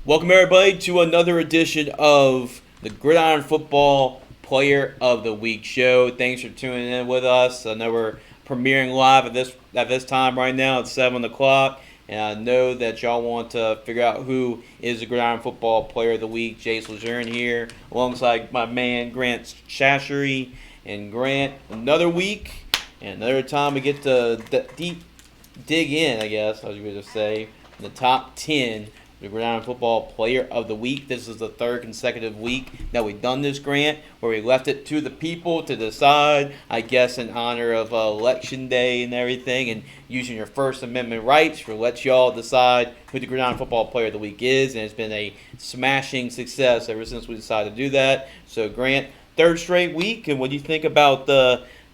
Welcome, everybody, to another edition of the Gridiron Football Player of the Week show. Thanks for tuning in with us. I know we're premiering live at this time right now at 7 o'clock, and I know that y'all want to figure out who is the Gridiron Football Player of the Week. Jace Johnson here, alongside my man Grant Shashery. And Grant, another week and another time we get to deep dig in, I guess I was going to say, in the top 10. The Gridiron Football Player of the Week. This is the third consecutive week that we've done this, Grant, where we left it to the people to decide, I guess in honor of Election Day and everything, and using your First Amendment rights for let y'all decide who the Gridiron Football Player of the Week is, and it's been a smashing success ever since we decided to do that. So, Grant, third straight week, and what do you think about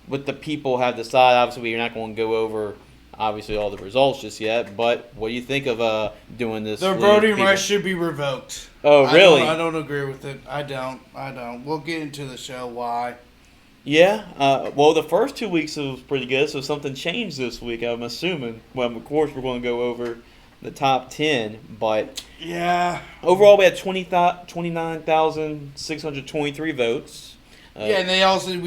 what the people have decided? Obviously, we're not going to go over obviously all the results just yet, but what do you think of doing this? Their voting rights should be revoked. Oh, really? I don't agree with it. I don't. We'll get into the show why. Yeah. Well, the first 2 weeks was pretty good, so something changed this week, I'm assuming. Well, of course, we're going to go over the top 10, but yeah. Overall, we had 29,623 votes. Yeah, and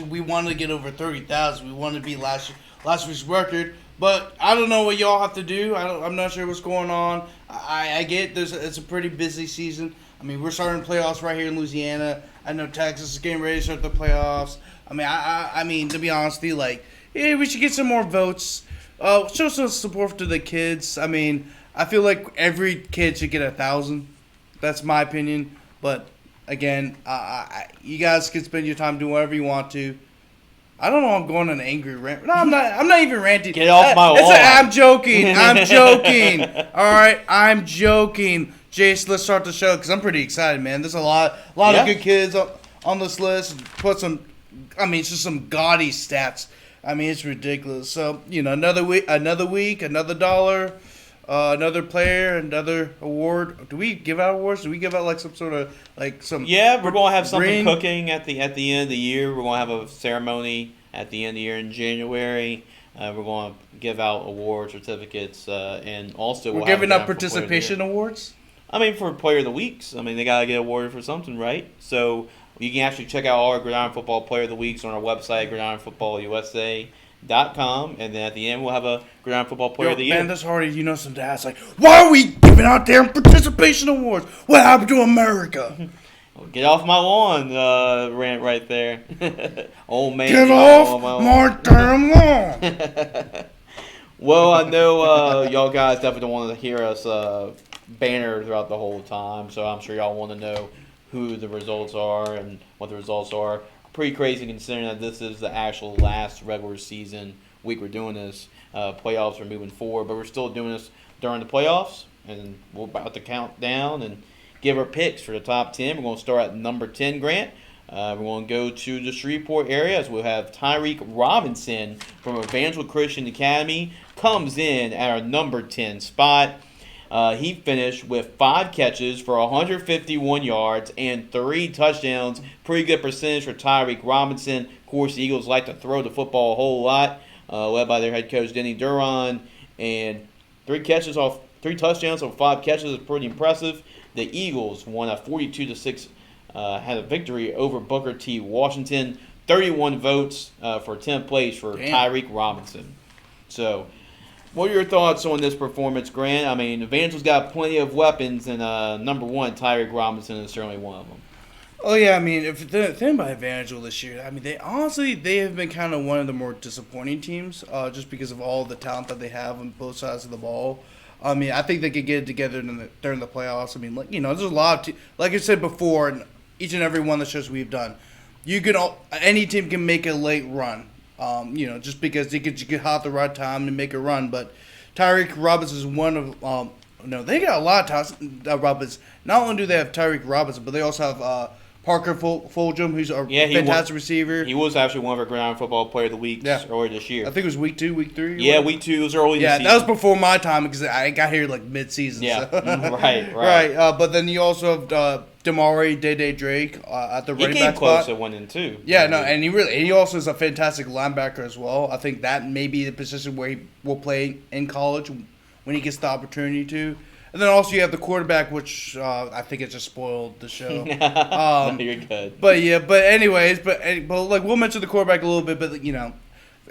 we wanted to get over 30,000. We wanted to beat last week's record. But I don't know what y'all have to do. I'm not sure what's going on. I get it's a pretty busy season. I mean, we're starting playoffs right here in Louisiana. I know Texas is getting ready to start the playoffs. I mean, I mean, to be honest with you, we should get some more votes. Show some support to the kids. I mean, I feel like every kid should get 1,000. That's my opinion. But again, you guys can spend your time doing whatever you want to. I don't know. I'm going on an angry rant. No, I'm not. I'm not even ranting. Get off my lawn. I'm joking. I'm joking. All right, I'm joking. Jace, let's start the show because I'm pretty excited, man. There's a lot of good kids on this list. It's just some gaudy stats. I mean, it's ridiculous. So another week, another dollar, another player, another award. Do we give out awards? Do we give out some sort of some? Yeah, we're gonna have something cooking at the end of the year. We're gonna have a ceremony at the end of the year in January. We're gonna give out award certificates, and also we're giving out participation awards. I mean, for Player of the Weeks. I mean, they gotta get awarded for something, right? So you can actually check out all our Gridiron Football Player of the Weeks on our website, GridironFootballUSA.com, and then at the end we'll have a Gridiron Football Player of the Year. Man, that's already some dads why are we giving out damn participation awards? What happened to America? Get off my lawn, rant right there. Old man. Get off my damn lawn. Well, I know y'all guys definitely don't want to hear us banner throughout the whole time, so I'm sure y'all want to know who the results are and what the results are. Pretty crazy considering that this is the actual last regular season week we're doing this. Playoffs are moving forward, but we're still doing this during the playoffs, and we're about to count down and give our picks for the top 10. We're going to start at number 10, Grant. We're going to go to the Shreveport area as we'll have Tyreek Robinson from Evangel Christian Academy comes in at our number 10 spot. He finished with 5 catches for 151 yards and 3 touchdowns. Pretty good percentage for Tyreek Robinson. Of course, the Eagles like to throw the football a whole lot, led by their head coach, Denny Duran. And 3 touchdowns off 5 catches is pretty impressive. The Eagles won a 42-6, had a victory over Booker T. Washington. 31 votes for 10th place for Tyreek Robinson. So, what are your thoughts on this performance, Grant? I mean, Evangel's got plenty of weapons, and number 1, Tyreek Robinson is certainly one of them. Oh, yeah, I mean, if the thing about Evangel this year, I mean, they have been kind of one of the more disappointing teams just because of all the talent that they have on both sides of the ball. I mean, I think they could get it together during the playoffs. I mean, there's a lot of like I said before, in each and every one of the shows we've done, any team can make a late run. Just because you get hot at the right time and make a run. But Tyreek Robinson is one of they got a lot of talent. Robinson. Not only do they have Tyreek Robinson, but they also have Parker Fulgham, who's a fantastic receiver. He was actually one of our Gridiron Football Player of the Week earlier this year. I think it was week 2, week 3. Yeah, week 2 was early. Yeah, that was before my time because I got here mid-season. Yeah, so. right. But then you also have Damari Day Drake at the running back spot. He came close to winning too. Yeah, no, and he also is a fantastic linebacker as well. I think that may be the position where he will play in college when he gets the opportunity to. And then also you have the quarterback, which I think it just spoiled the show. No, you're good. But anyways, but like we'll mention the quarterback a little bit, but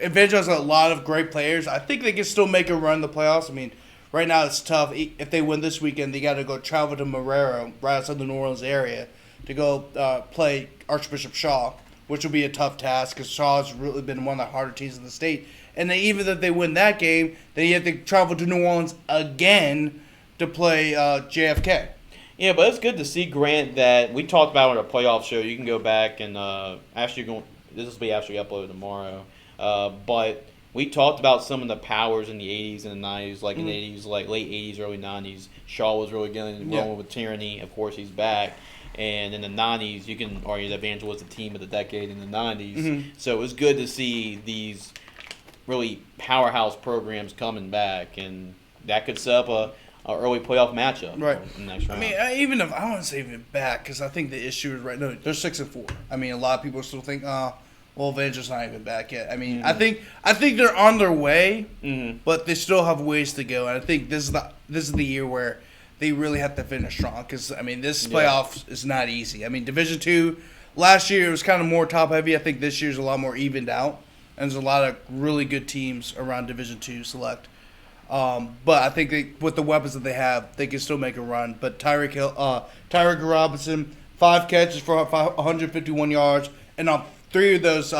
Evangel has a lot of great players. I think they can still make a run in the playoffs. I mean, right now it's tough. If they win this weekend, they got to go travel to Marrero, right outside the New Orleans area, to go play Archbishop Shaw, which will be a tough task because Shaw's really been one of the harder teams in the state. And then even if they win that game, then you have to travel to New Orleans again to play JFK. Yeah, but it's good to see, Grant, that we talked about on a playoff show. You can go back and this will be actually uploaded tomorrow. But we talked about some of the powers in the 80s and the 90s, like in the 80s, like late 80s, early 90s. Shaw was really going with Tyranny. Of course, he's back. And in the 90s, you can argue that Evangel was the team of the decade in the 90s. So it was good to see these really powerhouse programs coming back, and that could set up a early playoff matchup right in the next round. I mean, even if I want to say even back, because I think the issue is right now they're 6-4. I mean, a lot of people still think, well, Evangel's not even back yet. I mean, I think they're on their way, but they still have ways to go. And I think this is the year where they really have to finish strong, because I mean, this playoff is not easy. I mean, Division II last year it was kind of more top heavy. I think this year's a lot more evened out. And there's a lot of really good teams around Division II Select. But I think with the weapons that they have, they can still make a run. But Tyreek Robinson, 5 catches for 151 yards, and on 3 of those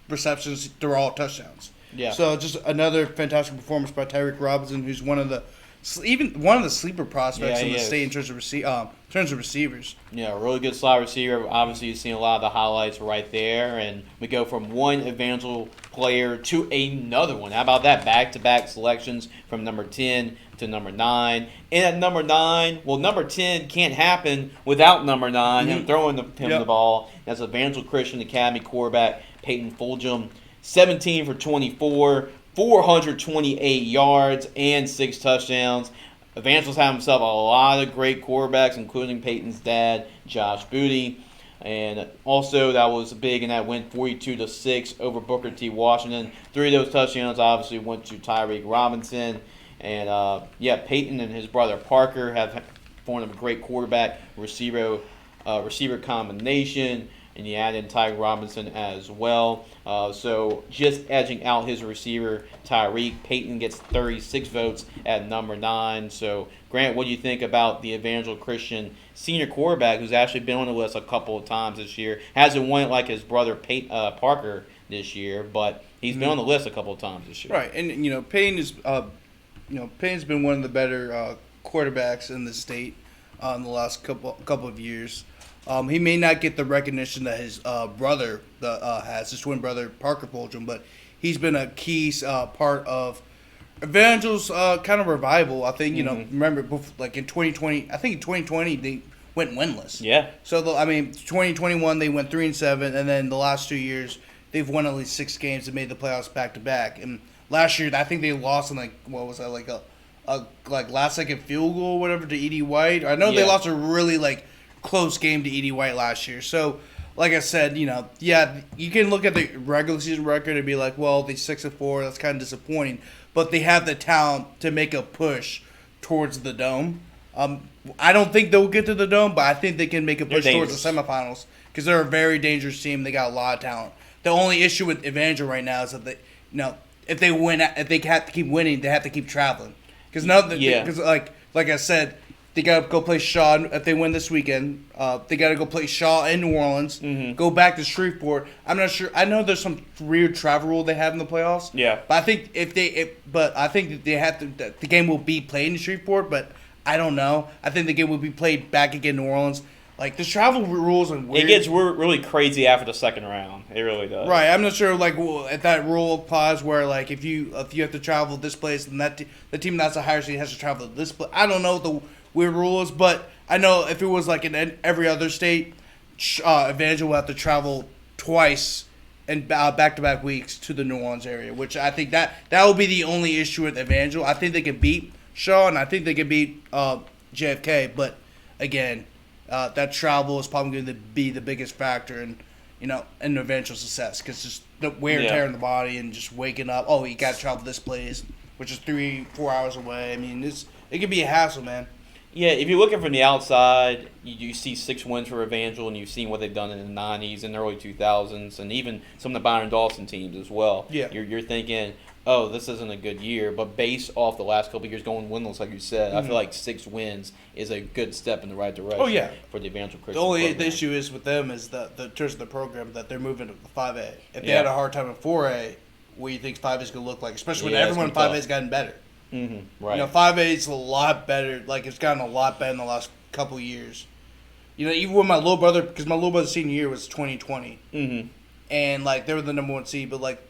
receptions, they're all touchdowns. Yeah. So just another fantastic performance by Tyreek Robinson, who's one of the sleeper prospects in the state in terms of receivers. Yeah, really good slot receiver. Obviously, you've seen a lot of the highlights right there. And we go from one Evangel player to another one. How about that? Back-to-back selections from number 10 to number 9. And at number 9, well, number 10 can't happen without number 9, him throwing him the ball. That's Evangel Christian Academy quarterback Payne Fum, 17 for 24. 428 yards and 6 touchdowns. Evangel's had himself a lot of great quarterbacks, including Peyton's dad, Josh Booty. And also that was big in that win, 42-6 over Booker T. Washington. 3 of those touchdowns obviously went to Tyreek Robinson. And, Peyton and his brother Parker have formed a great quarterback receiver combination. And you add in Tyreek Robinson as well. So just edging out his receiver, Tyreek. Peyton gets 36 votes at number 9. So, Grant, what do you think about the Evangel Christian senior quarterback who's actually been on the list a couple of times this year? Hasn't won it like his brother Parker this year, but he's been on the list a couple of times this year. Right, and Payne is Payne's been one of the better quarterbacks in the state in the last couple of years. He may not get the recognition that his brother has, his twin brother Parker Fulgham, but he's been a key part of Evangel's kind of revival. I think remember like in 2020, I think in 2020 they went winless. Yeah. So 2021 they went 3-7, and then the last 2 years they've won at least 6 games and made the playoffs back to back. And last year I think they lost in a last second field goal or whatever to Edie White. I know they lost a really close game to Edie White last year. So, like I said, you can look at the regular season record and be like, well, they're 6-4. That's kind of disappointing. But they have the talent to make a push towards the Dome. I don't think they'll get to the Dome, but I think they can make a push towards the semifinals because they're a very dangerous team. They got a lot of talent. The only issue with Evangel right now is that if they have to keep winning, they have to keep traveling. Because like I said, they got to go play Shaw. If they win this weekend, they got to go play Shaw in New Orleans, go back to Shreveport. I'm not sure. I know there's some weird travel rule they have in the playoffs. Yeah. But I think I think that they have to. The game will be played in Shreveport, but I don't know. I think the game will be played back again in New Orleans. Like, the travel rules are weird. It gets really crazy after the second round. It really does. Right. I'm not sure, if that rule applies where, if you have to travel this place, and the team that's a higher seed has to travel to this place. I don't know what the weird rule is, but I know if it was, in every other state, Evangel will have to travel twice in back-to-back weeks to the New Orleans area, which I think that will be the only issue with Evangel. I think they can beat Shaw, and I think they can beat JFK, but, again, that travel is probably going to be the biggest factor in eventual success, because just the wear and tear in the body and just waking up. Oh, you got to travel this place, which is 3-4 hours away. I mean, it can be a hassle, man. Yeah, if you're looking from the outside, you see 6 wins for Evangel, and you've seen what they've done in the 90s and early 2000s, and even some of the Byron Dawson teams as well. Yeah. You're thinking, oh, this isn't a good year, but based off the last couple of years going winless, like you said, I feel like 6 wins is a good step in the right direction. Oh, yeah. For the Evangel Christian. The only program. issue is with them is the terms of the program that they're moving to 5A. If they Yeah. had a hard time at 4A, what do you think 5A is going to look like? Especially when Yeah, it's everyone in gonna 5A be has gotten better. Right. 5A is a lot better. Like, it's gotten a lot better in the last couple of years. Even with my little brother, because my little brother's senior year was 2020. And, like, they were the number 1 seed, but, like,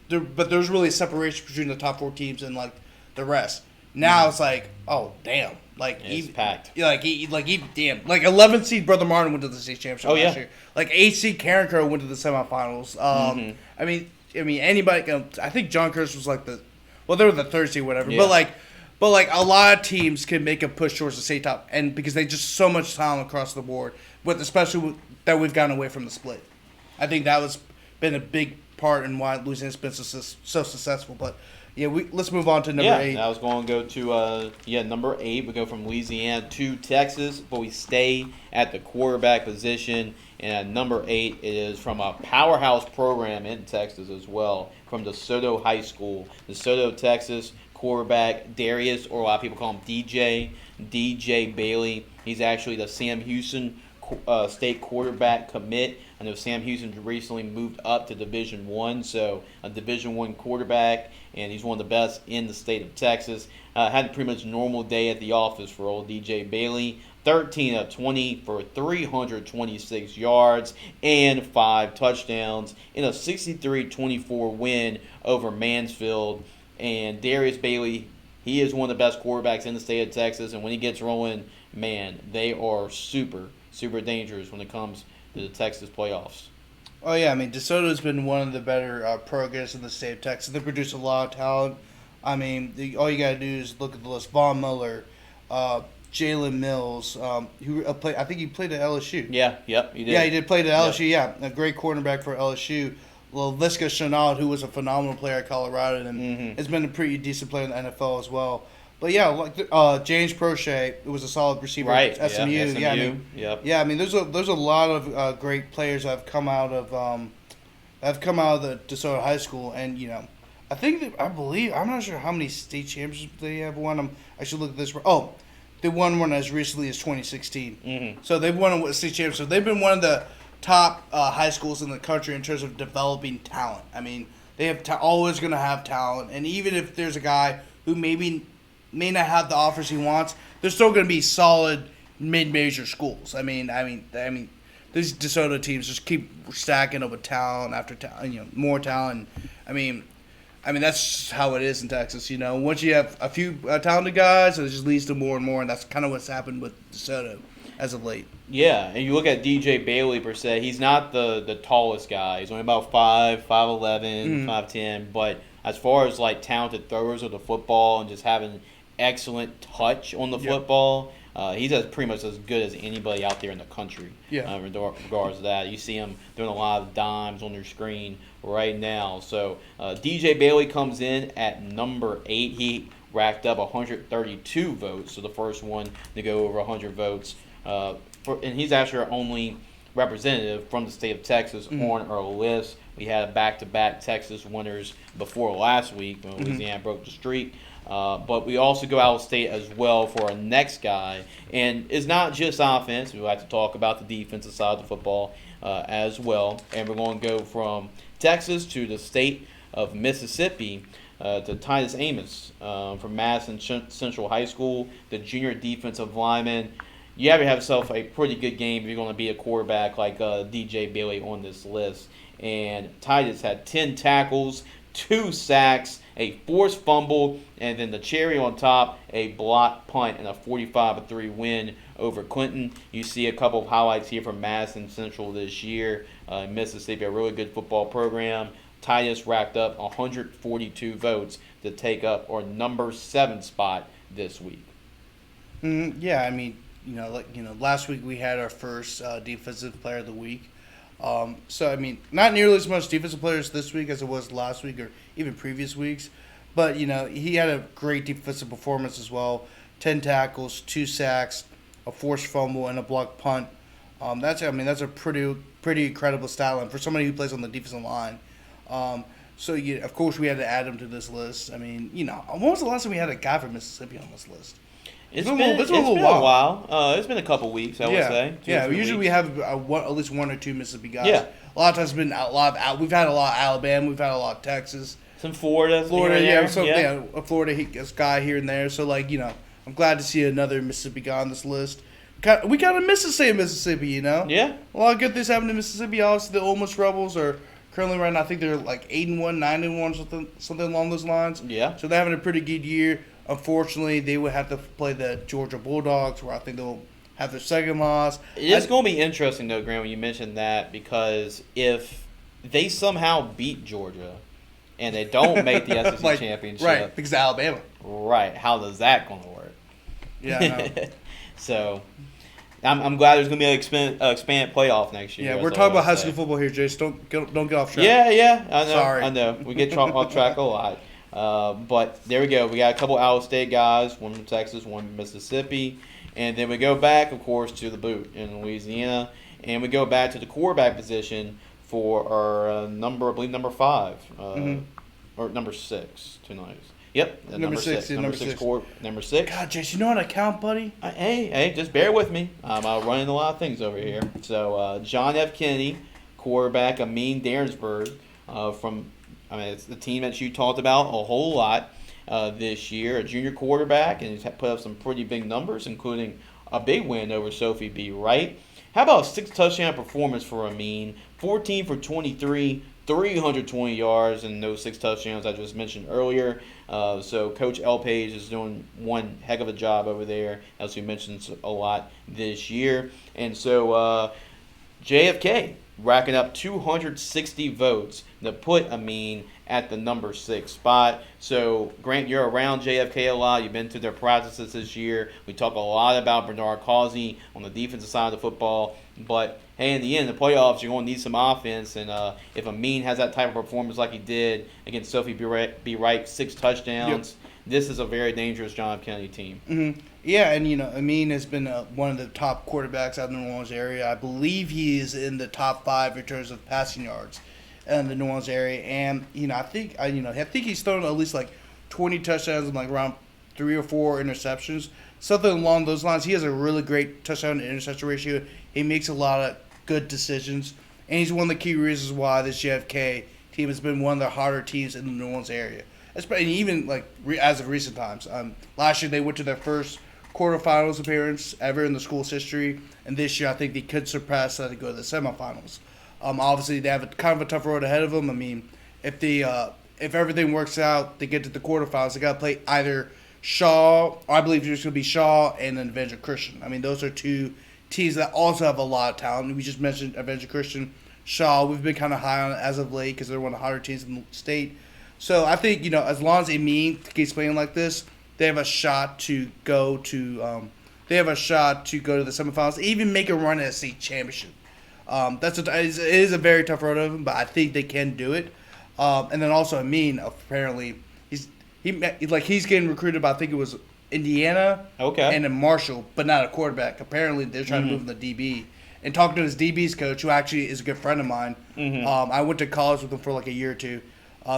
but there's really a separation between the top 4 teams and, like, the rest. Now it's like, oh, damn. Like, it's packed. Damn. Like, 11th seed Brother Martin went to the state championship last year. Like, 8th seed Karen Crow went to the semifinals. I mean, anybody can. I think John Curtis was like they were the 3rd seed, whatever. Yeah. But like a lot of teams can make a push towards the state top, and because they just so much talent across the board, especially that we've gotten away from the split. I think that was been a big part in why Louisiana's been so successful. But yeah, let's move on to number 8. I was going to go to number 8. We go from Louisiana to Texas, but we stay at the quarterback position. And at number 8, it is from a powerhouse program in Texas as well, from DeSoto High School. DeSoto, Texas, quarterback Darius, or a lot of people call him DJ Bailey. He's actually the Sam Houston State quarterback commit. I know Sam Houston recently moved up to Division I, so a Division I quarterback, and he's one of the best in the state of Texas. Had a pretty much normal day at the office for old DJ Bailey. 13 of 20 for 326 yards and 5 touchdowns in a 63-24 win over Mansfield. And Darius Bailey, he is one of the best quarterbacks in the state of Texas, and when he gets rolling, man, they are super, super dangerous when it comes to the Texas playoffs. Oh, yeah, I mean, DeSoto's been one of the better programs in the state of Texas. They produce a lot of talent. I mean, all you got to do is look at the list. Vaughn Miller, Jalen Mills, who I think he played at LSU. He did. Yeah, he did play at LSU, yeah. A great cornerback for LSU. Laviska Shenault, who was a phenomenal player at Colorado, and has been a pretty decent player in the NFL as well. But yeah, like James Prochet, who was a solid receiver at SMU. Yeah, I mean, there's a lot of great players that have come out of the DeSoto High School, and I'm not sure how many state championships they have won. I should look at this. Oh, they won one as recently as 2016. So they've won a state championship. They've been one of the top high schools in the country in terms of developing talent. I mean, they have always going to have talent, and even if there's a guy who may not have the offers he wants, they're still going to be solid mid-major schools. I mean, these DeSoto teams just keep stacking up with talent after talent, more talent. I mean, that's how it is in Texas. Once you have a few talented guys, it just leads to more and more, and that's kind of what's happened with DeSoto as of late. Yeah, and you look at DJ Bailey per se, he's not the tallest guy. He's only about 5'11", 5'10", but as far as like talented throwers of the football and just having excellent touch on the football, he's pretty much as good as anybody out there in the country. Regards to that, you see him doing a lot of dimes on your screen right now. So DJ Bailey comes in at number 8. He racked up 132 votes, so the first one to go over 100 votes. And he's actually our only representative from the state of Texas on our list. We had back-to-back Texas winners before last week when Louisiana broke the streak. But we also go out of state as well for our next guy. And it's not just offense. We like to talk about the defensive side of the football as well. And we're going to go from Texas to the state of Mississippi to Titus Amos from Madison Central High School, the junior defensive lineman. You have to have yourself a pretty good game if you're going to be a quarterback like DJ Bailey on this list. And Titus had 10 tackles, 2 sacks, a forced fumble, and then the cherry on top, a blocked punt and a 45-3 win over Clinton. You see a couple of highlights here from Madison Central this year. Mississippi, a really good football program. Titus racked up 142 votes to take up our number 7 spot this week. Yeah, I mean, last week we had our first defensive player of the week. So, I mean, not nearly as much defensive players this week as it was last week or even previous weeks. But, he had a great defensive performance as well. 10 tackles, 2 sacks, a forced fumble, and a blocked punt. That's a pretty incredible stat line for somebody who plays on the defensive line. So of course we had to add him to this list. I mean, when was the last time we had a guy from Mississippi on this list? It's been a while. It's been a couple weeks, I would say. Usually we have at least 1 or 2 Mississippi guys. Yeah. A lot of times it's been we've had a lot of Alabama, we've had a lot of Texas. Some Florida, a Florida guy here and there. So I'm glad to see another Mississippi guy on this list. We kind of miss the same Mississippi, Yeah. A lot of good things happening in Mississippi. Obviously, the Ole Miss Rebels are currently right now, I think they're like 8-1, 9-1, something along those lines. Yeah. So they're having a pretty good year. Unfortunately, they would have to play the Georgia Bulldogs, where I think they'll have their second loss. It's going to be interesting, though, Grant, when you mentioned that, because if they somehow beat Georgia and they don't make the SEC championship. Right, because of Alabama. Right. How does that going to work? Yeah, I know. So I'm glad there's going to be an expanded playoff next year. Yeah, we're talking about high school football here, Jace. Don't get off track. Yeah, I know. Sorry. I know. We get off track a lot. But there we go. We got a couple out-of-state guys, one from Texas, one from Mississippi. And then we go back, of course, to the boot in Louisiana. And we go back to the quarterback position for our number 5. Or number 6 tonight. Yep, number 6. Number 6. God, Jace, you know how to count, buddy? Hey, just bear with me. I'm running a lot of things over here. So, John F. Kennedy, quarterback of Mean Darensburg, it's the team that you talked about a whole lot this year, a junior quarterback, and he's put up some pretty big numbers, including a big win over Sophie B. Wright. How about a 6-touchdown performance for Amin? 14 for 23, 320 yards, and those 6 touchdowns I just mentioned earlier. So Coach L. Page is doing one heck of a job over there, as we mentioned a lot this year. And so JFK racking up 260 votes to put Amin at the number 6 spot. So, Grant, you're around JFK a lot. You've been to their practices this year. We talk a lot about Bernard Causey on the defensive side of the football. But, hey, in the end, in the playoffs, you're going to need some offense. And if Amin has that type of performance like he did against Sophie B. Wright, 6 touchdowns, this is a very dangerous John F. Kennedy team. Mm-hmm. Yeah, and, Amin has been one of the top quarterbacks out in the New Orleans area. I believe he is in the top 5 in terms of passing yards in the New Orleans area. And, I think he's thrown at least like 20 touchdowns and like around 3 or 4 interceptions. Something along those lines. He has a really great touchdown to interception ratio. He makes a lot of good decisions. And he's one of the key reasons why this JFK team has been one of the harder teams in the New Orleans area. And even as of recent times. Last year they went to their first quarterfinals appearance ever in the school's history, and this year I think they could surpass that to go to the semifinals. Obviously they have kind of a tough road ahead of them. I mean, if everything works out, they get to the quarterfinals. They got to play either Shaw, or I believe it's going to be Shaw and then Evangel Christian. I mean, those are 2 teams that also have a lot of talent. We just mentioned Evangel Christian. Shaw, we've been kind of high on it as of late because they're one of the hotter teams in the state. So I think, as long as Amin keeps playing like this, they have a shot to go to the semifinals, even make a run at a state championship. It is a very tough road of them, but I think they can do it. And then also Amin, apparently he's getting recruited by, I think it was Indiana, and then Marshall, but not a quarterback. Apparently they're trying to move him to DB. And talking to his DB's coach, who actually is a good friend of mine, I went to college with him for like a year or 2.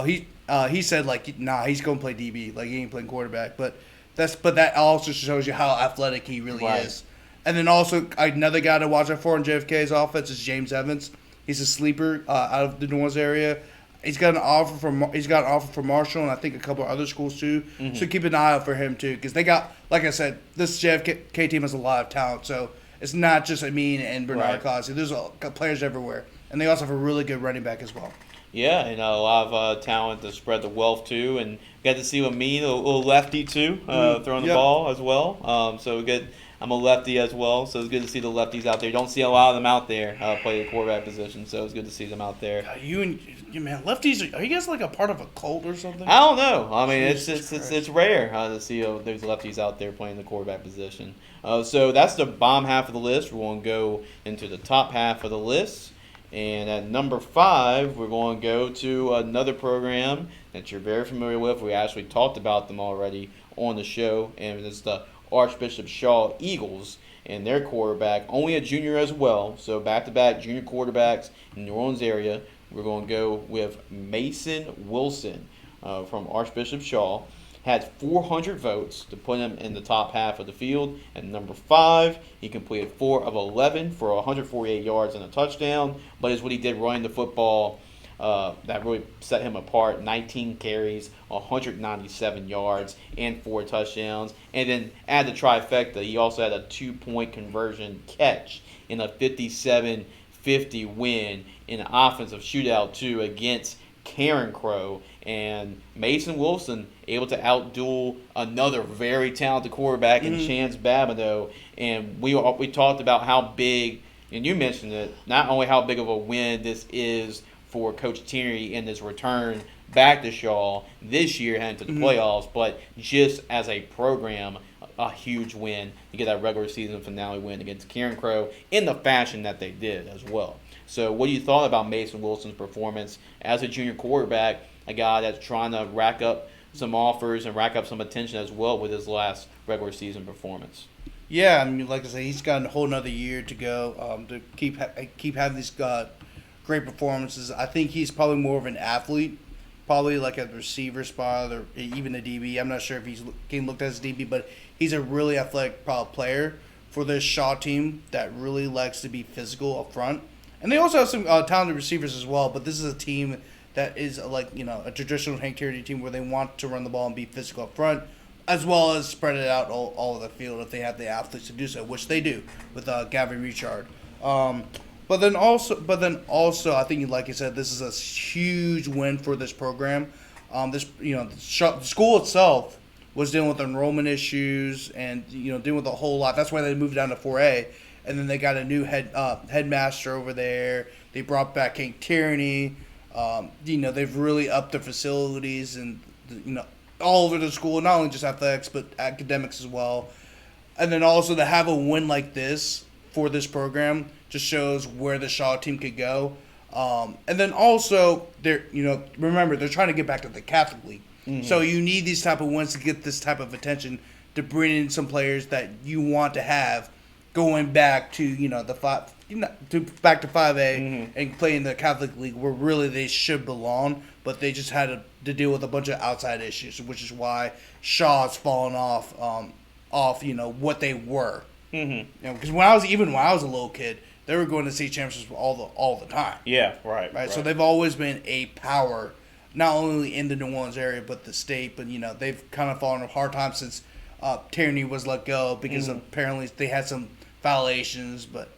He said he's going to play DB, he ain't playing quarterback. But that also shows you how athletic he really is. And then also another guy to watch out for in JFK's offense is James Evans. He's a sleeper out of the New Orleans area. He's got an offer from Marshall and I think a couple of other schools too. So keep an eye out for him too, because they got, like I said, this JFK team has a lot of talent. So it's not just Amin and Bernard Causey. There's players everywhere, and they also have a really good running back as well. Yeah, and a lot of talent to spread the wealth too, and got to see Amin, a little lefty too, throwing the ball as well. So good. I'm a lefty as well, so it's good to see the lefties out there. You don't see a lot of them out there play the quarterback position, so it's good to see them out there. You man, lefties, are you guys like a part of a cult or something? I don't know. I mean, it's rare to see those lefties out there playing the quarterback position. So that's the bottom half of the list. We're going to go into the top half of the list. And at number 5, we're going to go to another program that you're very familiar with. We actually talked about them already on the show, and it's the Archbishop Shaw Eagles. And their quarterback, only a junior as well, so back-to-back junior quarterbacks in the New Orleans area. We're going to go with Mason Wilson from Archbishop Shaw. Had 400 votes to put him in the top half of the field. And number 5, he completed 4 of 11 for 148 yards and a touchdown. But it's what he did running the football that really set him apart. 19 carries, 197 yards, and 4 touchdowns. And then add the trifecta, he also had a 2-point conversion catch in a 57-50 win in an offensive shootout, too, against Karen Crow. And Mason Wilson able to outduel another very talented quarterback in Chance Babineau. And we talked about how big, and you mentioned it, not only how big of a win this is for Coach Tierney in his return back to Shaw this year heading to the playoffs, but just as a program, a huge win to get that regular season finale win against Karen Crow in the fashion that they did as well. So what do you thought about Mason Wilson's performance as a junior quarterback, a guy that's trying to rack up some offers and rack up some attention as well with his last regular season performance? Yeah, I mean, like I say, he's got a whole another year to go to keep having these great performances. I think he's probably more of an athlete, probably like a receiver spot or even a DB. I'm not sure if he's getting looked at as a DB, but he's a really athletic player for this Shaw team that really likes to be physical up front. And they also have some talented receivers as well, but this is a team that is a traditional Hank Tierney team where they want to run the ball and be physical up front, as well as spread it out all over the field if they have the athletes to do so, which they do with Gavin Richard. But then also, I think, like you said, this is a huge win for this program. The school itself was dealing with enrollment issues and dealing with a whole lot. That's why they moved down to 4A, and then they got a new headmaster over there. They brought back Hank Tierney. They've really upped their facilities and all over the school, not only just athletics but academics as well. And then also to have a win like this for this program just shows where the Shaw team could go. And then also, remember, they're trying to get back to the Catholic League. Mm-hmm. So you need these type of wins to get this type of attention, to bring in some players that you want to have going back to, back to 5A and play in the Catholic League where really they should belong, but they just had to deal with a bunch of outside issues, which is why Shaw's fallen off what they were. Mm-hmm. Because when I was a little kid, they were going to state championships all the time. Yeah, right. So they've always been a power, not only in the New Orleans area but the state. But they've kind of fallen on hard times since Tierney was let go because apparently they had some violations. But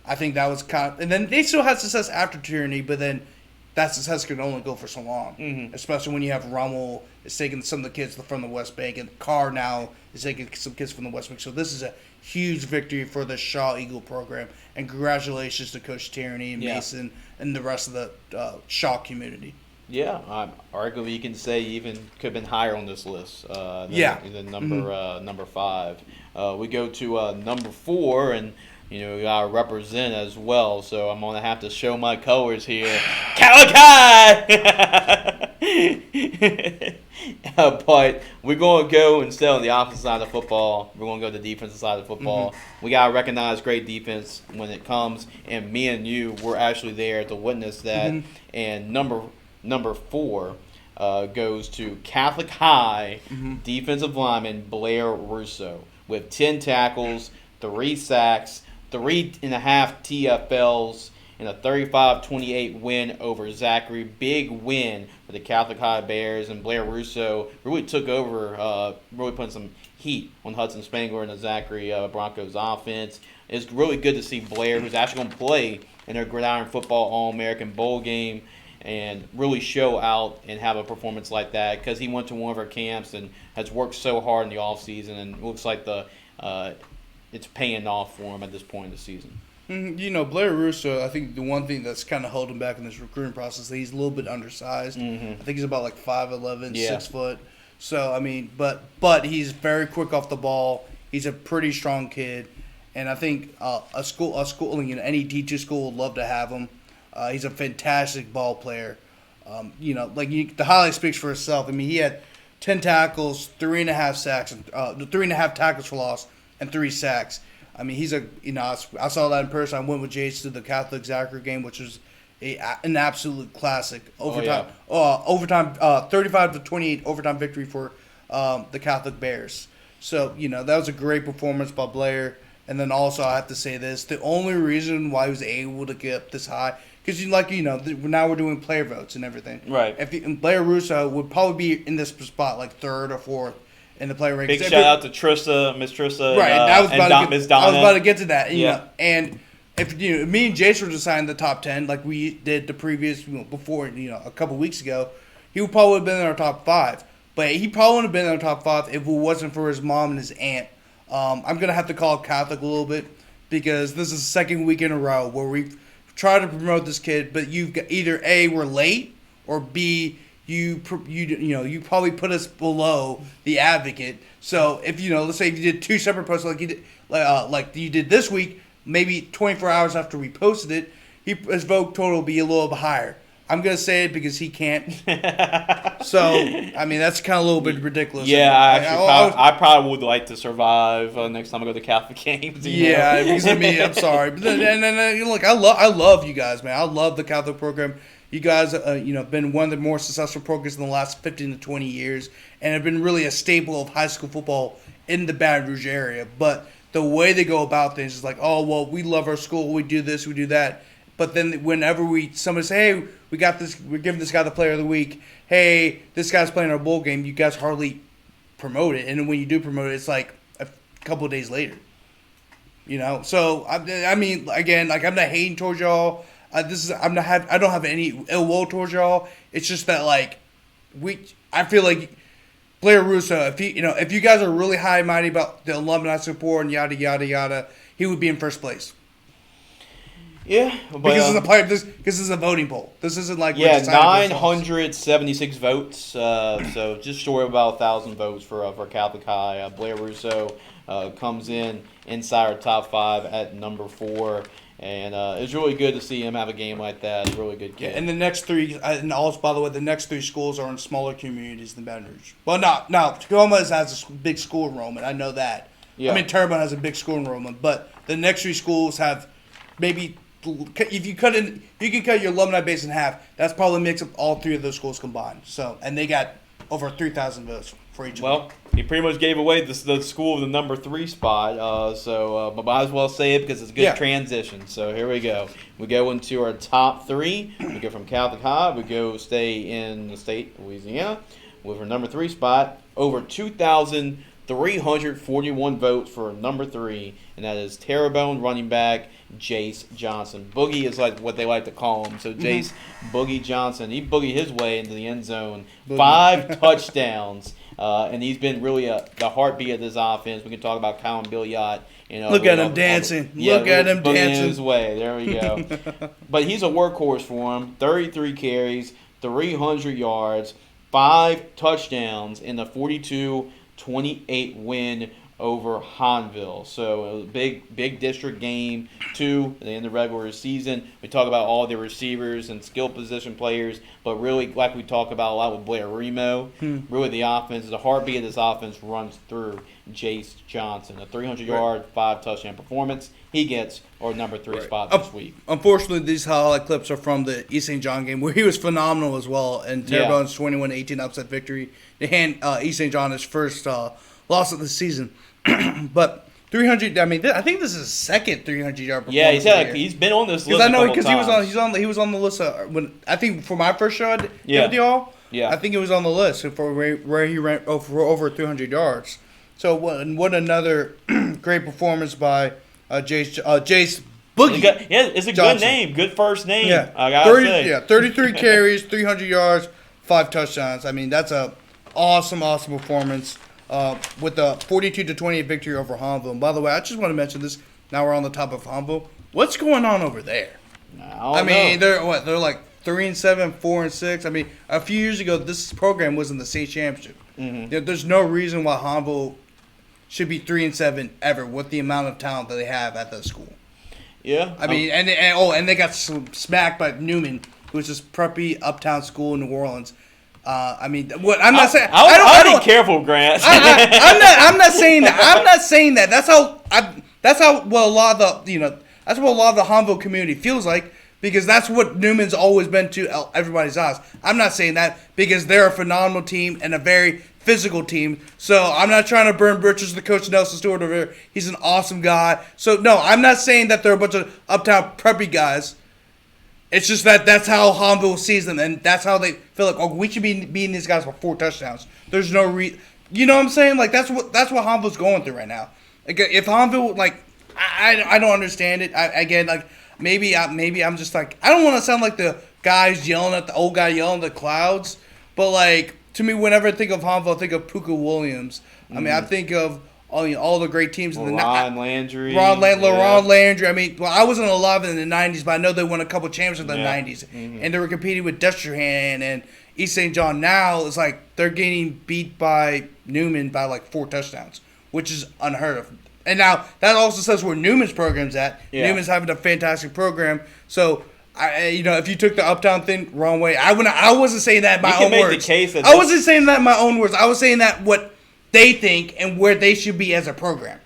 I think that was kind of, and then they still had success after Tierney, but then that success could only go for so long, especially when you have Rommel is taking some of the kids from the West Bank, and Carr now is taking some kids from the West Bank. So this is a huge victory for the Shaw Eagle program, and congratulations to Coach Tierney and Mason and the rest of the Shaw community. Yeah, arguably you can say even could have been higher on this list than number 5. We go to number 4, and we gotta represent as well, so I'm gonna have to show my colors here. Calicut! But we're gonna go instead on the offensive side of football. We're gonna go to the defensive side of football. We gotta recognize great defense when it comes, and me and you were actually there to witness that. And number 4 goes to Catholic High defensive lineman Blair Russo with 10 tackles, 3 sacks, 3.5 TFLs, and a 35-28 win over Zachary. Big win for the Catholic High Bears, and Blair Russo really took over, really putting some heat on Hudson Spangler and the Zachary Broncos offense. It's really good to see Blair, who's actually going to play in their Gridiron Football All-American Bowl game, and really show out and have a performance like that, because he went to one of our camps and has worked so hard in the offseason, and it looks like it's paying off for him at this point in the season. Blair Russo, I think the one thing that's kind of holding him back in this recruiting process is that he's a little bit undersized. I think he's about like 5'11", 6 foot. So, I mean, but he's very quick off the ball. He's a pretty strong kid. And I think a school, any D2 school would love to have him. He's a fantastic ball player. The highlight speaks for itself. I mean, he had 10 tackles, 3.5 sacks, 3.5 tackles for loss, and 3 sacks. I mean, he's I saw that in person. I went with Jace to the Catholic Zachary game, which was an absolute classic. Overtime, 35-28 overtime victory for the Catholic Bears. So, that was a great performance by Blair. And then also, I have to say this, the only reason why he was able to get up this high, because now we're doing player votes and everything. Right. And Blair Russo would probably be in this spot, like 3rd or 4th in the player rankings. Big shout out to Miss Trissa, right? Miss Donna. I was about to get to that. Yeah. And if me and Jace were to sign the top 10, like we did the previous before, a couple weeks ago, he would probably have been in our top 5. But he probably wouldn't have been in our top 5 if it wasn't for his mom and his aunt. I'm gonna have to call Catholic a little bit because this is the second week in a row where we've tried to promote this kid, but you've got either A, we're late, or B, you probably put us below the Advocate. So if let's say if you did 2 separate posts like you did this week, maybe 24 hours after we posted it, his vote total will be a little bit higher. I'm going to say it because he can't. So, I mean, that's kind of a little bit ridiculous. Yeah, I probably would like to survive next time I go to Catholic games. Because I'm sorry. But then look, I love you guys, man. I love the Catholic program. You guys, been one of the more successful programs in the last 15 to 20 years and have been really a staple of high school football in the Baton Rouge area. But the way they go about things is like, oh, well, we love our school. We do this, we do that. But then whenever somebody say, hey, we got this, we're giving this guy the player of the week. Hey, this guy's playing our bowl game. You guys hardly promote it, and then when you do promote it, it's like a couple of days later. So I mean, again, like I'm not hating towards y'all. I don't have any ill will towards y'all. It's just that I feel like Blair Russo, if you guys are really high and mighty about the alumni support and yada yada yada, he would be in first place. Yeah, but, because this is a voting poll. This isn't like 976 votes. So just short of about 1,000 votes for Catholic High. Blair Russo comes inside our top 5 at number 4, and it's really good to see him have a game like that. It's a really good kid. Yeah, and the next 3, and also by the way, the next 3 schools are in smaller communities than Baton Rouge. Well, no, Tacoma has a big school enrollment. I know that. Yeah. I mean, Terrebonne has a big school enrollment, but the next 3 schools have maybe. If you can cut your alumni base in half, that's probably makes up all 3 of those schools combined. So, and they got over 3,000 votes for each. Well, he pretty much gave away the school of the number 3 spot. But might as well say it because it's a good transition. So here we go. We go into our top 3. We go from Catholic High. We go stay in the state of Louisiana with our number 3 spot. Over 2,341 votes for number 3, and that is Terrebonne running back Jace Johnson. Boogie is like what they like to call him. So Jace Boogie Johnson, he boogied his way into the end zone. Boogie. 5 touchdowns, and he's been really the heartbeat of this offense. We can talk about Colin Billiot. Look at him dancing. Look at him dancing. His way. There we go. But he's a workhorse for him. 33 carries, 300 yards, 5 touchdowns in the 42-28 win over Hanville. So a big district game, 2 at the end of the regular season. We talk about all the receivers and skill position players, but really, like we talk about a lot with Blair Remo, really the offense, the heartbeat of this offense runs through Jace Johnson. A 300-yard, 5 touchdown performance. He gets our number 3 spot this week. Unfortunately, these highlight clips are from the East St. John game where he was phenomenal as well, and Terrebonne's 21-18 upset victory to hand East St. John his first loss of the season. But 300. I mean, I think this is his second 300-yard performance. Yeah, he's been on this list. I know because he was on the list when I think for my first show with y'all. Yeah, I think it was on the list for where he ran for over 300 yards. So what another great performance by Jace Boogie. It's a Johnson. Good name, good first name. Yeah, I gotta say. Yeah, 33 carries, 300 yards, 5 touchdowns. I mean, that's a awesome performance. With the 42-28 victory over Hanville. And by the way, I just want to mention this. Now we're on the top of Hanville. What's going on over there? I mean, they're like 3-7, 4-6. I mean, a few years ago, this program was in the state championship. Mm-hmm. There's no reason why Hanville should be 3-7 ever with the amount of talent that they have at that school. Yeah, I mean, and they got smacked by Newman, which is preppy uptown school in New Orleans. I mean, what I'm not saying. I'll be careful, Grant. I'm not saying that. I'm not saying that. That's how well a lot of the that's what a lot of the Honville community feels like, because that's what Newman's always been to everybody's eyes. I'm not saying that because they're a phenomenal team and a very physical team. So I'm not trying to burn bridges with Coach Nelson Stewart over there. He's an awesome guy. So no, I'm not saying that they're a bunch of uptown preppy guys. It's just that that's how Honville sees them, and that's how they feel like, oh, we should be beating these guys for 4 touchdowns. There's no you know what I'm saying? Like that's what Honville's going through right now. Like if Honville, like I don't understand it. Maybe I'm just like, I don't want to sound like the guys yelling at the old guy yelling at the clouds, but like to me, whenever I think of Honville, I think of Puka Williams. I mean, I think of all the great teams in the Landry. LaRon Landry. I mean, well, I wasn't alive in the 90s, but I know they won a couple championships in the 90s. Mm-hmm. And they were competing with Destrehan and East St. John. Now it's like they're getting beat by Newman by like 4 touchdowns, which is unheard of. And now that also says where Newman's program's at. Yeah. Newman's having a fantastic program. So, if you took the uptown thing wrong way, I wasn't saying that in my own words. I wasn't saying that in my own words. I was saying that what they think and where they should be as a program.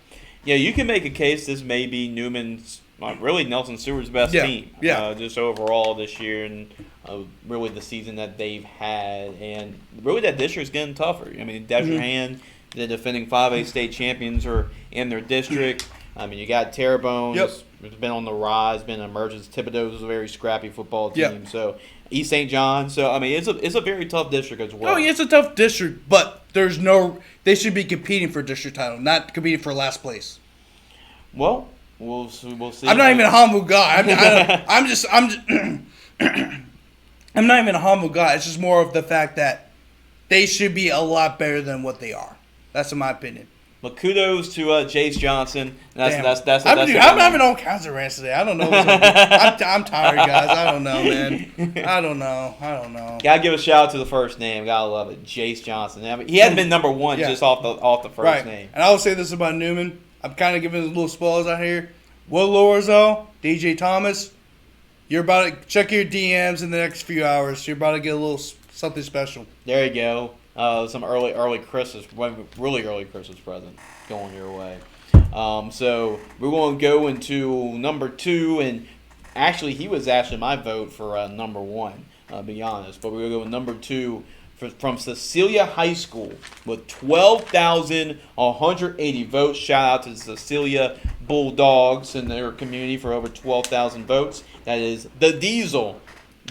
Yeah, you can make a case this may be Newman's, really Nelson Stewart's best team. Yeah. Just overall this year and really the season that they've had. And really that district's getting tougher. I mean, Destrehan, the defending 5A state champions, are in their district. I mean, you got Terrebonne, who's been on the rise, been an emergence. Thibodaux's a very scrappy football team. Yep. So East St. John. So I mean, it's a very tough district as well. Oh, yeah, it's a tough district, but they should be competing for district title, not competing for last place. Well, we'll see. I'm not even a humble guy. I'm not even a humble guy. It's just more of the fact that they should be a lot better than what they are. That's in my opinion. But kudos to Jace Johnson. I'm having all kinds of rants today. I don't know. I'm tired, guys. I don't know, man. I don't know. Gotta give a shout out to the first name. Gotta love it, Jace Johnson. I mean, he hadn't been number 1 just off the first name. And I will say this about Newman. I'm kind of giving little spoilers out here. Will Lorenzo, DJ Thomas, you're about to check your DMs in the next few hours. You're about to get a little something special. There you go. Some early Christmas, really early Christmas present going your way. So we're going to go into number 2, and actually he was my vote for number 1, be honest. But we're going to go with number 2 from Cecilia High School with 12,180 votes. Shout out to the Cecilia Bulldogs and their community for over 12,000 votes. That is the Diesel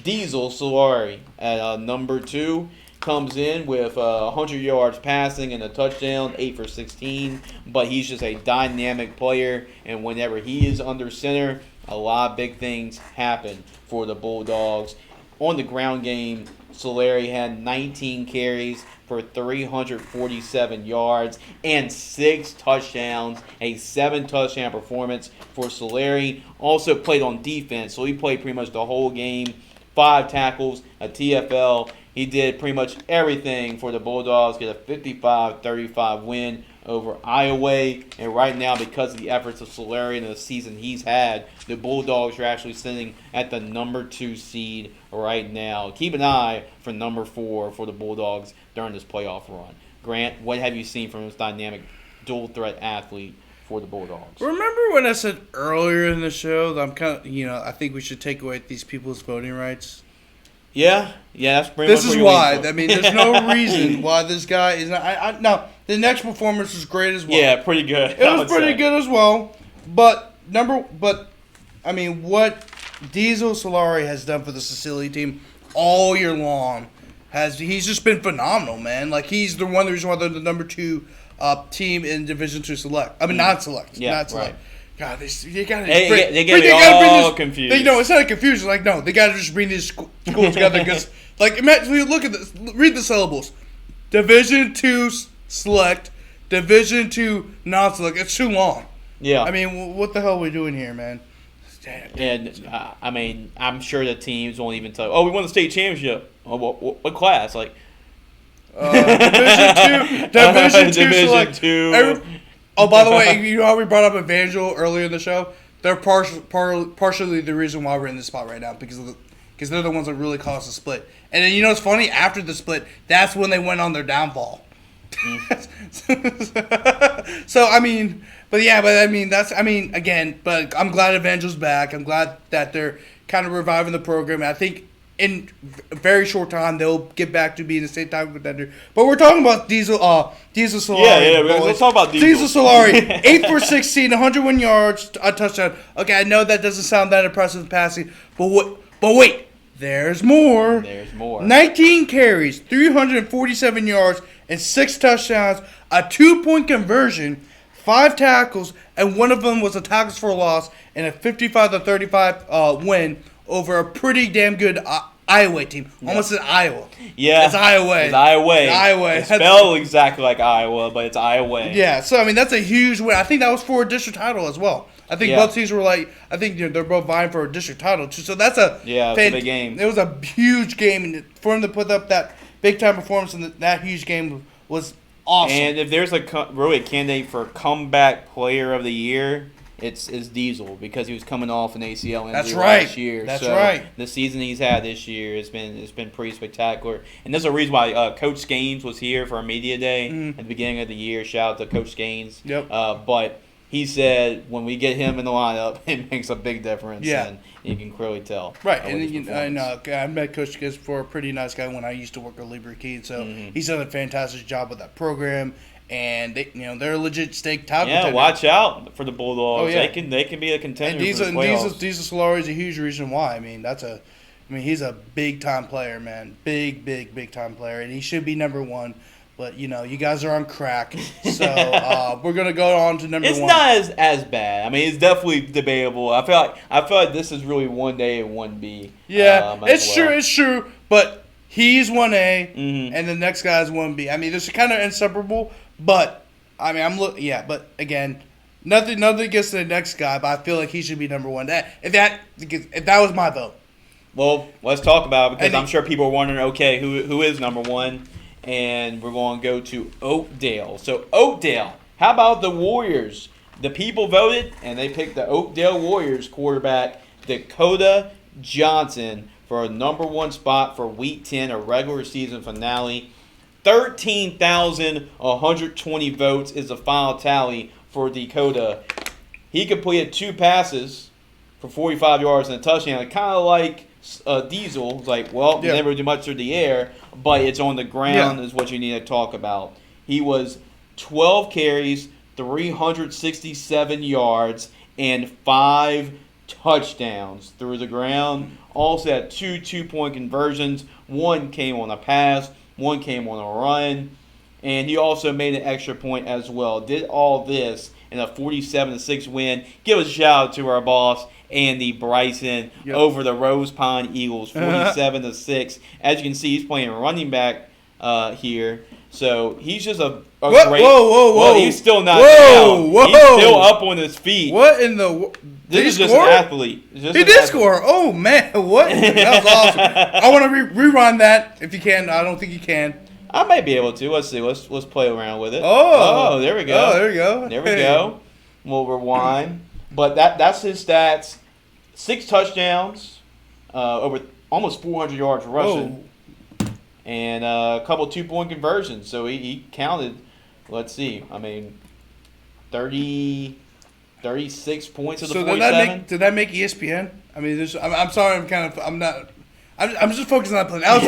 Solari at number 2. Comes in with 100 yards passing and a touchdown, 8 for 16. But he's just a dynamic player, and whenever he is under center, a lot of big things happen for the Bulldogs. On the ground game, Solari had 19 carries for 347 yards and 6 touchdowns, a 7-touchdown performance for Solari. Also played on defense, so he played pretty much the whole game. 5 tackles, a TFL. He did pretty much everything for the Bulldogs, get a 55-35 win over Iowa. And right now, because of the efforts of Solari and the season he's had, the Bulldogs are actually sitting at the number 2 seed right now. Keep an eye for number 4 for the Bulldogs during this playoff run. Grant, what have you seen from this dynamic dual-threat athlete for the Bulldogs? Remember when I said earlier in the show that I'm kind of, I think we should take away these people's voting rights? Yeah, that's pretty much. This is why. I mean, there's no reason why this guy is not. Now, the next performance was great as well. Yeah, pretty good. It was pretty good as well. But I mean, what Diesel Solari has done for the Cecilia team all year long he's just been phenomenal, man. Like he's the reason why they're the number 2 team in Division 2 select. I mean, non-select. Yeah, not select. Right. God, they got they get me all confused. It's not a confusion. Like, no, they got to just bring these schools together because, like, imagine, look at this. Read the syllables. Division 2 select, Division 2 non-select. It's too long. Yeah. I mean, what the hell are we doing here, man? And, I mean, I'm sure the teams won't even tell, we won the state championship. Oh, what class? Like, Division 2 select. Oh, by the way, you know how we brought up Evangel earlier in the show? They're partially the reason why we're in this spot right now because because they're the ones that really caused the split. And then, it's funny? After the split, that's when they went on their downfall. So, but I'm glad Evangel's back. I'm glad that they're kind of reviving the program. And I think in a very short time, they'll get back to being the state title contender. But we're talking about Diesel Solari. Yeah, let's talk about Diesel. Diesel Solari, 8 for 16, 101 yards, a touchdown. Okay, I know that doesn't sound that impressive passing, but wait, there's more. 19 carries, 347 yards, and 6 touchdowns, a 2-point conversion, 5 tackles, and one of them was a tackles for a loss, and a 55-35 win over a pretty damn good Iowa team. Almost an Iowa. Yeah. It's Iowa. It's spelled exactly like Iowa, but it's Iowa. Yeah, so, that's a huge win. I think that was for a district title as well. I think both teams were they're both vying for a district title too. So that's a a big game. It was a huge game, and for him to put up that big time performance in that huge game was awesome. And if there's really a candidate for comeback player of the year, it's Diesel, because he was coming off an ACL injury last year. That's right. The season he's had this year has been pretty spectacular, and there's a reason why Coach Gaines was here for our media day at the beginning of the year. Shout out to Coach Gaines. Yep. But he said when we get him in the lineup, it makes a big difference. Yeah. And you can clearly tell. Right. And I met Coach Gaines before, a pretty nice guy when I used to work at Libra Key. So he's done a fantastic job with that program. And they're a legit state title contender. Yeah, watch out for the Bulldogs. Oh, yeah. They can be a contender. And for the playoffs. Diesel Solari is a huge reason why. He's a big time player, man. Big time player, and he should be number one. But you guys are on crack, so we're gonna go on to number one. It's not as bad. It's definitely debatable. I feel like this is really 1A and 1B. Yeah, it's true. But he's 1A, and the next guy's 1B. They're kind of inseparable. But but again, nothing against the next guy. But I feel like he should be number one. If that was my vote. Well, let's talk about it, because I'm sure people are wondering, okay, who is number one? And we're going to go to Oakdale. So, Oakdale, how about the Warriors? The people voted, and they picked the Oakdale Warriors quarterback, Dakota Johnson, for a number one spot for Week 10, a regular season finale. 13,120 votes is the final tally for Dakota. He completed 2 passes for 45 yards and a touchdown. Kind of like Diesel. It's like, never do much through the air, but it's on the ground is what you need to talk about. He was 12 carries, 367 yards, and 5 touchdowns through the ground. Also had 2 2-point conversions. One came on a pass, one came on a run, and he also made an extra point as well. Did all this in a 47-6 win. Give a shout out to our boss, Andy Bryson, over the Rose Pine Eagles, 47-6. As you can see, he's playing running back here. So he's just a great. Whoa! Well, he's still not down. He's still up on his feet. What in the? This is just an athlete. He did score. Oh man, what? That was awesome. I want to rewind that if you can. I don't think you can. I might be able to. Let's see. Let's play around with it. Oh, there we go. Oh, there we go. There we go. We'll rewind. But that's his stats. 6 touchdowns, over almost 400 yards rushing, and a couple 2-point conversions. So he counted. Let's see. 36 points of the 47. Did that make ESPN? I'm sorry. I'm just focusing on that play. That was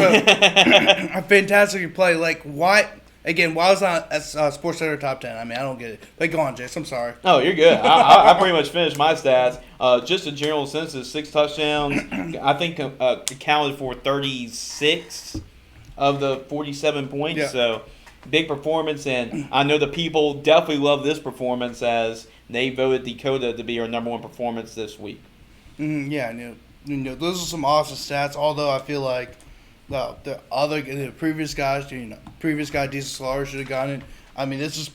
a fantastic play. Why was it not Sports Center top 10? I don't get it. But go on, Jace. I'm sorry. Oh, you're good. I pretty much finished my stats. Just a general census, 6 touchdowns. I think accounted for 36 of the 47 points. Yeah. So big performance, and I know the people definitely love this performance as they voted Dakota to be our number one performance this week. Yeah, those are some awesome stats. Although I feel like the previous guy, Diesel Solari should have gotten it. This is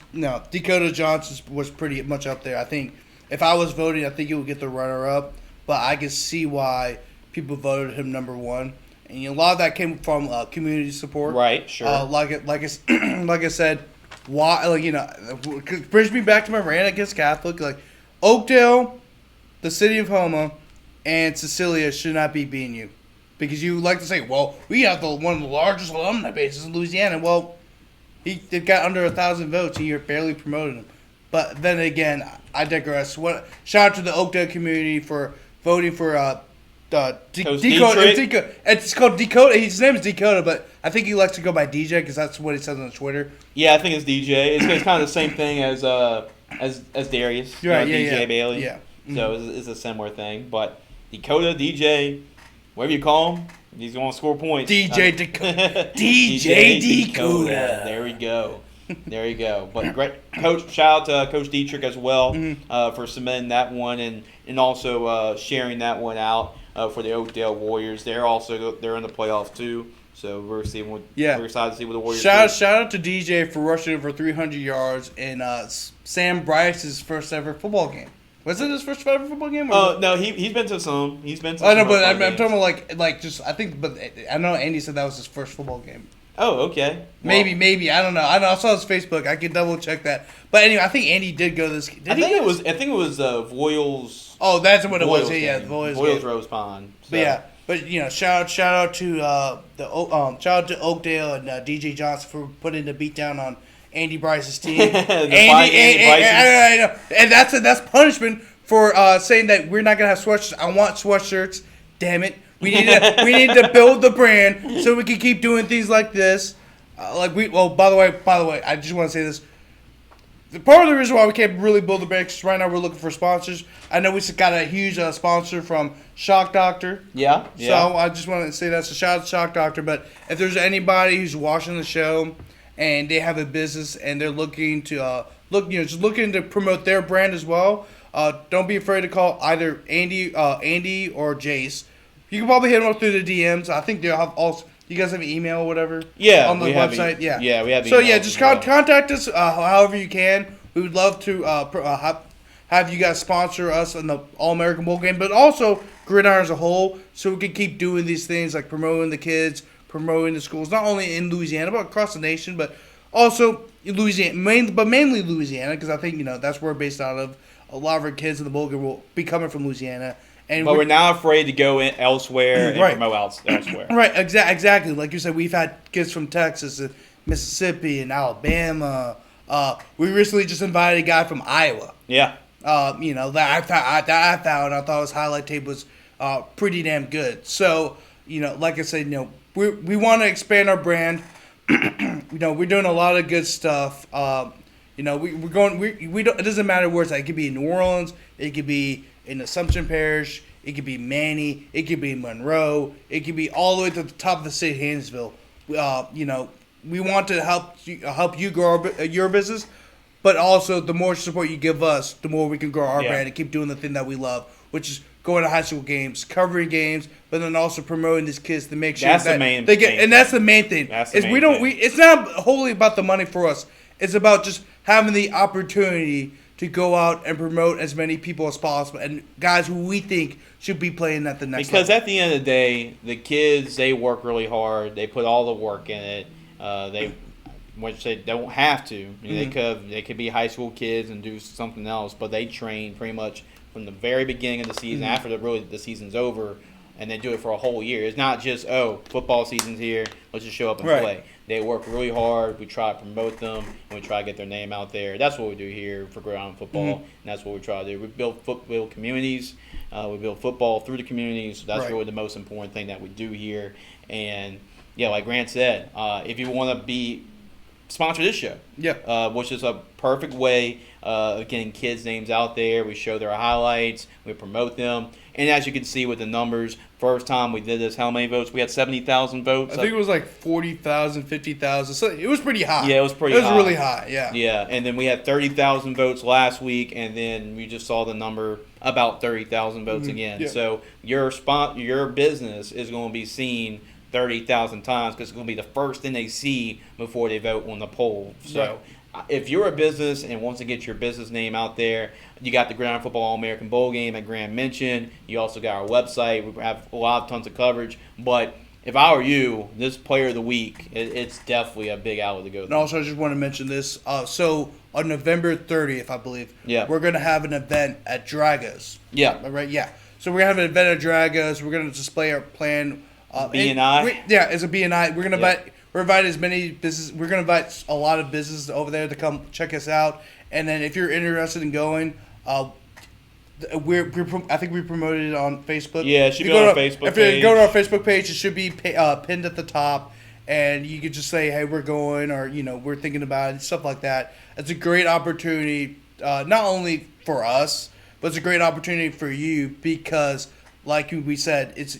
Dakota Johnson was pretty much up there. I think if I was voting, I think he would get the runner-up. But I can see why people voted him number one. And a lot of that came from community support. Right. Sure. Like I said, why? Brings me back to my rant against Catholic. Oakdale, the city of Houma, and Cecilia should not be beating you. because you like to say, well, we have one of the largest alumni bases in Louisiana. Well, they got under 1,000 votes, and you're barely promoting him. But then again, I digress. Shout out to the Oakdale community for voting for Dakota. It's called Dakota. His name is Dakota, but I think he likes to go by DJ because that's what he says on Twitter. Yeah, I think it's DJ. It's kind of the same thing as Darius. Right, DJ Bailey. Yeah. So it's a similar thing. But Dakota, DJ, whatever you call him, he's going to score points. DJ Dakota. DJ Dakota. There we go. There you go. But great, Coach. Shout out to Coach Dietrich as well for submitting that one and also sharing that one out for the Oakdale Warriors. They're in the playoffs too. So we're excited to see what the Warriors do. Shout out to DJ for rushing for 300 yards in Sam Bryce's first ever football game. Was it his first ever football game? No, he's been to some. I know, but I'm talking about like just I think, but I know Andy said that was his first football game. Oh, okay. Maybe I don't know. I saw his Facebook. I can double check that. But anyway, I think Andy did go to this. I think it was Voiles. Oh, that's what it was. Game. Yeah, Voiles Rose Pond. So. But shout out to shout out to Oakdale and DJ Johnson for putting the beat down on Andy Bryce's team. I know. And that's punishment for saying that we're not gonna have sweatshirts. I want sweatshirts. Damn it. We need to build the brand so we can keep doing things like this. By the way, I just want to say this. Part of the reason why we can't really build the brand is right now we're looking for sponsors. I know we got a huge sponsor from Shock Doctor. Yeah. So I just want to say that's a shout out to Shock Doctor. But if there's anybody who's watching the show and they have a business and they're looking to looking to promote their brand as well, don't be afraid to call either Andy or Jace. You can probably hit them up through the DMs. I think they'll have also. You guys have an email or whatever? Yeah. On the website? Yeah, we have email. So, just contact us however you can. We would love to have you guys sponsor us in the All-American Bowl game, but also Gridiron as a whole, so we can keep doing these things like promoting the kids, promoting the schools, not only in Louisiana, but across the nation, but also in Louisiana, mainly Louisiana, because I think, that's where we're based out of. A lot of our kids in the bowl game will be coming from Louisiana. But we're not afraid to go in elsewhere and promote elsewhere. Right, exactly. Like you said, we've had kids from Texas and Mississippi and Alabama. We recently just invited a guy from Iowa. Yeah. That I found. I thought his highlight tape was pretty damn good. So, like I said, we want to expand our brand. We're doing a lot of good stuff. We're going. We don't. It doesn't matter where it's at. It could be in New Orleans. It could be in Assumption Parish, it could be Manny, it could be Monroe, it could be all the way to the top of the city, Haynesville. We want to help you grow your business, but also the more support you give us, the more we can grow our brand and keep doing the thing that we love, which is going to high school games, covering games, but then also promoting these kids to make sure that's that the main they get. thing. And that's the main thing. It's not wholly about the money for us. It's about just having the opportunity to go out and promote as many people as possible and guys who we think should be playing at the next level. Because at the end of the day, the kids, they work really hard. They put all the work in it. Which they don't have to. They could be high school kids and do something else, but they train pretty much from the very beginning of the season after the season's over, and they do it for a whole year. It's not just, football season's here, let's just show up and play. They work really hard. We try to promote them, and we try to get their name out there. That's what we do here for Gridiron Football, and that's what we try to do. We build communities. We build football through the communities. So that's really the most important thing that we do here. And, like Grant said, if you want to sponsor this show, which is a perfect way of getting kids' names out there. We show their highlights. We promote them. And as you can see with the numbers, first time we did this, how many votes? We had 70,000 votes. I think it was like 40,000, 50,000. So it was pretty high. Yeah, it was pretty high. It was really high, yeah. Yeah, and then we had 30,000 votes last week, and then we just saw the number about 30,000 votes again. Yeah. So your business is going to be seen 30,000 times because it's going to be the first thing they see before they vote on the poll. So if you're a business and wants to get your business name out there, you got the Gridiron Football All-American Bowl game that Graham mentioned. You also got our website. We have tons of coverage. But if I were you, this Player of the Week, it's definitely a big outlet to go to. And also, I just want to mention this. So on November 30th, I believe, we're going to have an event at Draga's. Yeah. Right? Yeah. So we're going to have an event at Draga's. We're going to display our plan BNI? It's a BNI. We're gonna invite as many business. We're gonna invite a lot of businesses over there to come check us out. And then if you're interested in going, I think we promoted it on Facebook. Yeah, it should be on our Facebook page. If you go to our Facebook page, it should be pinned at the top, and you could just say, "Hey, we're going," or we're thinking about it, stuff like that. It's a great opportunity, not only for us, but it's a great opportunity for you because, like we said, it's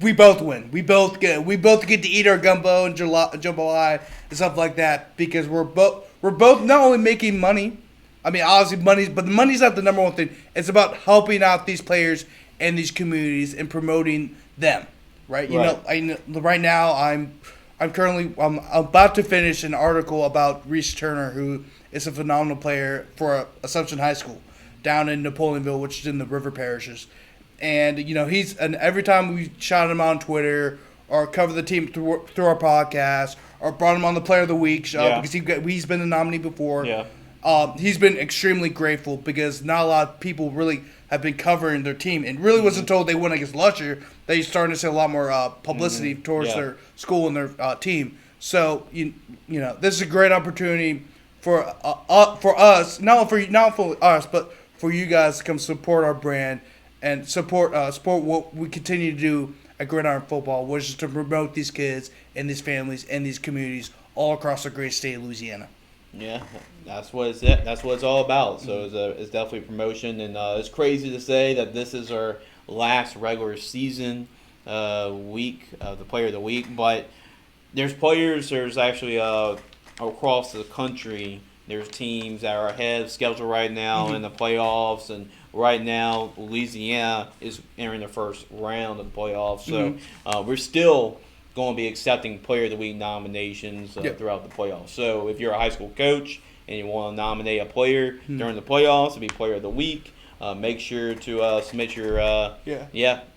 we both win. We both get to eat our gumbo and jambalaya and stuff like that because we're both not only making money. I mean, obviously but the money's not the number one thing. It's about helping out these players and these communities and promoting them, right? Right now I'm about to finish an article about Reese Turner, who is a phenomenal player for Assumption High School down in Napoleonville, which is in the River Parishes. And every time we shout him on Twitter or cover the team through our podcast or brought him on the Player of the Week show because he's been the nominee before. Yeah. He's been extremely grateful because not a lot of people really have been covering their team and really wasn't told they won against Lusher. They're starting to see a lot more publicity towards their school and their team. So this is a great opportunity for us, not for us, but for you guys to come support our brand and support what we continue to do at Gridiron Football, which is to promote these kids and these families and these communities all across the great state of Louisiana. Yeah, that's what it's all about. So it's definitely a promotion, and it's crazy to say that this is our last regular season week, the Player of the Week. But there's actually across the country, there's teams that are ahead of schedule right now in the playoffs, and right now Louisiana is entering the first round of the playoffs. So we're still going to be accepting Player of the Week nominations throughout the playoffs. So if you're a high school coach and you want to nominate a player during the playoffs to be Player of the Week, make sure to submit your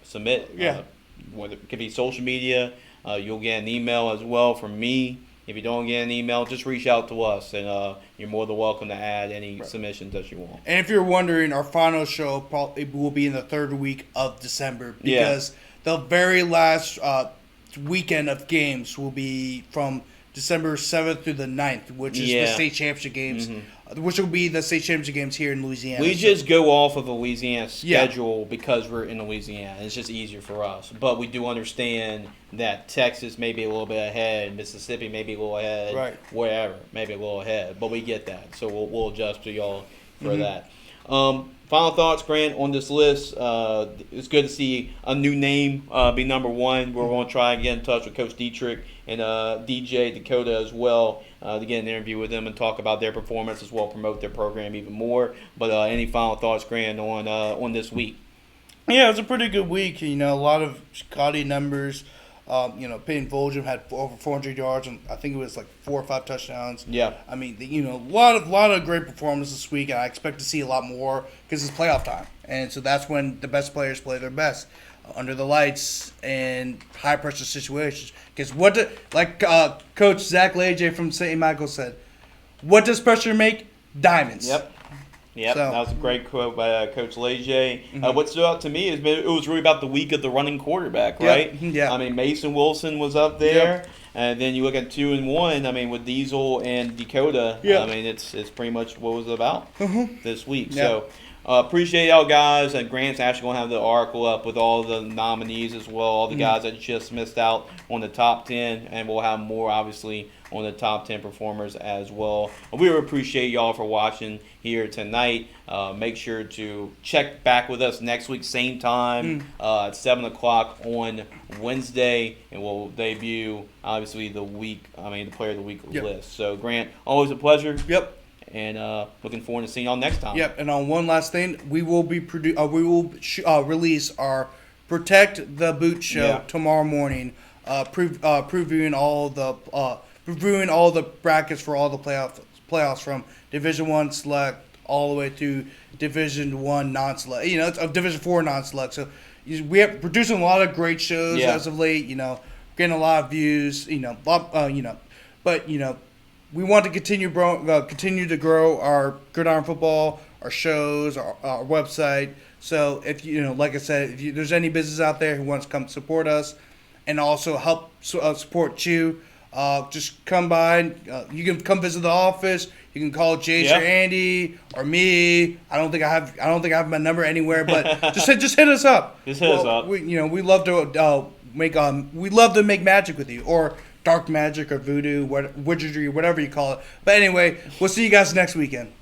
submit. It could be social media. You'll get an email as well from me. If you don't get an email, just reach out to us, and you're more than welcome to add any submissions that you want. And if you're wondering, our final show probably will be in the third week of December because the very last weekend of games will be from December 7th through the 9th, which is the state championship games, which will be the state championship games here in Louisiana. We just go off of the Louisiana schedule because we're in Louisiana. It's just easier for us. But we do understand that Texas may be a little bit ahead, Mississippi may be a little ahead, wherever, maybe a little ahead. But we get that. So we'll adjust to y'all for that. Final thoughts, Grant, on this list. It's good to see a new name be number one. We're going to try and get in touch with Coach Dietrich and DJ Dakota as well to get an interview with them and talk about their performance as well, promote their program even more. But any final thoughts, Grant, on this week? Yeah, it was a pretty good week. A lot of Scotty numbers. Payne Fum had over 400 yards and I think it was like 4 or 5 touchdowns. Yeah. I mean, a lot of great performances this week. And I expect to see a lot more because it's playoff time. And so that's when the best players play their best under the lights and high pressure situations. Because Coach Zach Leje from St. Michael said, what does pressure make? Diamonds. Yep. Yep, that was a great quote by Coach Leje. What stood out to me is it was really about the week of the running quarterback, right? Yeah. I mean, Mason Wilson was up there, and then you look at 2 and 1. I mean, with Diesel and Dakota, I mean, it's pretty much what it was about this week. Yep. So appreciate y'all guys. And Grant's actually going to have the article up with all the nominees as well, all the guys that just missed out on the top 10, and we'll have more, obviously, on the top 10 performers as well. We really appreciate y'all for watching here tonight. Make sure to check back with us next week, same time, at 7 o'clock on Wednesday, and we'll debut, obviously, the Player of the Week list. So, Grant, always a pleasure. Yep. And looking forward to seeing y'all next time. Yep. And on one last thing, we will be release our Protect the Boot show tomorrow morning, previewing all the brackets for all the playoffs from Division I select all the way to Division I non-select. It's a Division IV non-select. So we're producing a lot of great shows as of late. Getting a lot of views. But we want to continue to grow our Gridiron Football, our shows, our website, So if like I said, if there's any business out there who wants to come support us, and also help support you, just come by. You can come visit the office. You can call Jace or Andy or me. I don't think I have my number anywhere, but just hit us up. Just hit us up. We love to make magic with you, or dark magic or voodoo, wizardry, whatever you call it. But anyway, we'll see you guys next weekend.